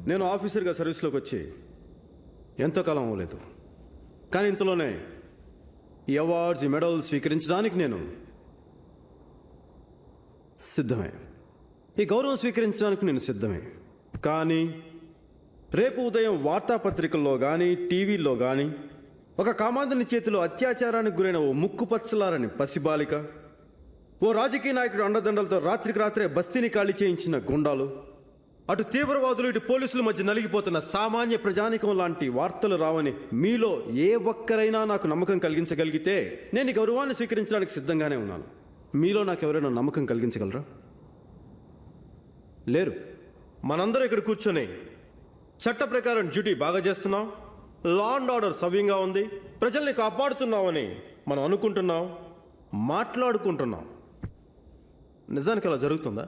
నేను ఆఫీసర్గా సర్వీస్లోకి వచ్చి ఎంతో కాలం అవ్వలేదు, కానీ ఇంతలోనే ఈ అవార్డ్స్, ఈ మెడల్స్ స్వీకరించడానికి నేను సిద్ధమే. ఈ గౌరవం స్వీకరించడానికి నేను సిద్ధమే. కానీ రేపు ఉదయం వార్తాపత్రికల్లో కానీ టీవీల్లో కానీ ఒక కామాంధుని చేతిలో అత్యాచారానికి గురైన ఓ ముక్కుపచ్చలారని పసిబాలిక, ఓ రాజకీయ నాయకుడు అండదండలతో రాత్రికి రాత్రే బస్తీని ఖాళీ చేయించిన గుండాలు, అటు తీవ్రవాదులు ఇటు పోలీసుల మధ్య నలిగిపోతున్న సామాన్య ప్రజానికం లాంటి వార్తలు రావని మీలో ఏ ఒక్కరైనా నాకు నమ్మకం కలిగించగలిగితే నేను ఈ గౌరవాన్ని స్వీకరించడానికి సిద్ధంగానే ఉన్నాను. మీలో నాకు ఎవరైనా నమ్మకం కలిగించగలరా? లేరు. మనందరూ ఇక్కడ కూర్చొని చట్ట ప్రకారం డ్యూటీ బాగా చేస్తున్నాం, లా అండ్ ఆర్డర్ సవ్యంగా ఉంది, ప్రజల్ని కాపాడుతున్నామని మనం అనుకుంటున్నాం, మాట్లాడుకుంటున్నాం. నిజానికి అలా జరుగుతుందా?